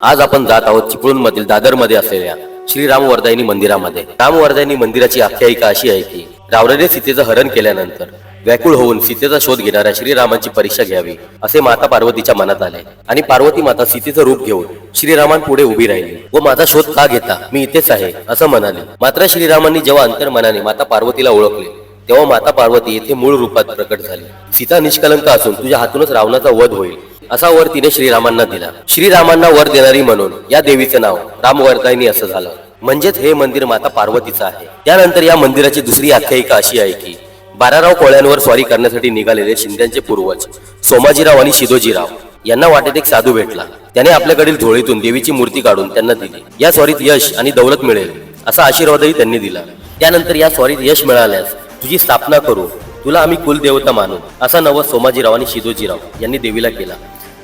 आज आपण जात आहोत चिपळूणमधील दादरमध्ये असलेल्या श्री रामवरदायिनी मंदिरामध्ये। रामवरदायिनी मंदिराची आख्यायिका अशी आहे की रावणाने सीतेचं हरण केल्यानंतर व्याकुळ होऊन सीतेचा शोध घेणाऱ्या श्रीरामांची परीक्षा घ्यावी असे माता पार्वतीच्या मनात आले आणि पार्वती माता सीतेचं रूप घेऊन श्रीरामांपुढे उभी राहिली व माझा शोध का घेता, मी इथेच आहे असं म्हणाली। मात्र श्रीरामांनी जेव्हा अंतर्मनाने माता पार्वतीला ओळखले तेव्हा माता पार्वती येथे मूळ रूपात प्रकट झाली। सीता निष्कलंक असून तुझ्या हातूनच रावणाचा वध होईल असा वर तिने श्रीरामांना दिला। श्रीरामांना वर देणारी म्हणून या देवीचं नाव रामवरदायिनी असं झालं। म्हणजेच हे मंदिर माता पार्वतीचं आहे। त्यानंतर या मंदिराची दुसरी आख्यायिका अशी आहे की 12 कोळ्यांवर स्वारी करण्यासाठी निघालेले शिंद्यांचे पूर्वज सोमाजीराव आणि शिदोजीराव यांना वाटेत एक साधू भेटला। त्याने आपल्याकडील झोळीतून देवीची मूर्ती काढून त्यांना दिली। या स्वारीत यश आणि दौलत मिळेल असा आशीर्वादही त्यांनी दिला। त्यानंतर या स्वारीत यश मिळाल्यास तुझी स्थापना करू, तुला आम्ही कुलदेवता मानू असा नवस सोमाजीराव आणि शिदोजीराव यांनी देवीला केला।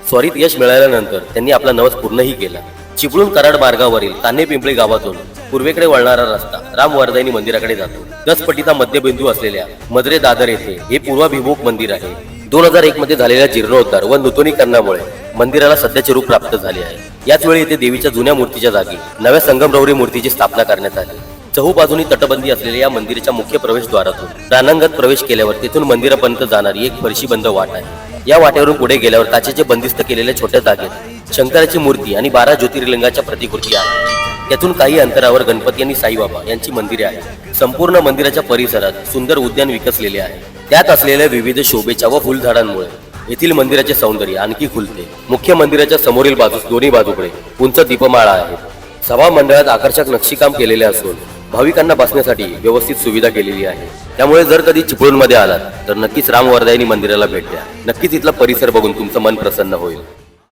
स्वारीत यश मिळाल्यानंतर त्यांनी आपला नवस पूर्णही केला। चिपळूण कराड मार्गावरील कान्हे पिंपळे गावातून पूर्वेकडे वळणारा रस्ता रामवरदायिनी मंदिराकडे जातो। 10 पटीचा मध्यबिंदू असलेल्या मद्रे दादर येथे हे पूर्वाभिमुख मंदिर आहे। 2001 मध्ये झालेल्या जीर्णोद्धार व नूतनीकरणामुळे मंदिराला सध्याचे रूप प्राप्त झाले आहे। याच वेळी येथे देवीच्या जुन्या मूर्तीच्या जागी नव्या संगमरवरी मूर्तीची स्थापना करण्यात आली। चहूबाजूनी तटबंदी असलेल्या या मंदिराच्या मुख्य प्रवेशद्वारातून रानांगणात प्रवेश केल्यावर तेथून मंदिरापर्यंत जाणारी एक फरशीबंद वाट आहे। या वाटेवरून पुढे गेल्यावर काचेचे बंदिस्त केलेल्या छोट्या जागेत शंकराची मूर्ती आणि 12 ज्योतिर्लिंगाच्या प्रतिकृती आहेत। त्यातून काही अंतरावर गणपती आणि साईबाबा यांची मंदिरे आहेत। संपूर्ण मंदिराच्या परिसरात सुंदर उद्यान विकसलेले आहे। त्यात असलेल्या विविध शोभेच्या व फुलझाडांमुळे येथील मंदिराचे सौंदर्य आणखी खुलते। मुख्य मंदिराच्या समोरील बाजूस दोन्ही बाजूकडे उंच दीपमाळा आहेत। सभा मंडळात आकर्षक नक्षीकाम केलेले असून भाविकांना बसण्यासाठी व्यवस्थित सुविधा केलेली आहे। त्यामुळे जर कधी चिपळूणमध्ये आलात तर नक्कीच रामवरदायिनी मंदिराला भेट द्या। नक्कीच इथला परिसर बघून तुमचं मन प्रसन्न होईल।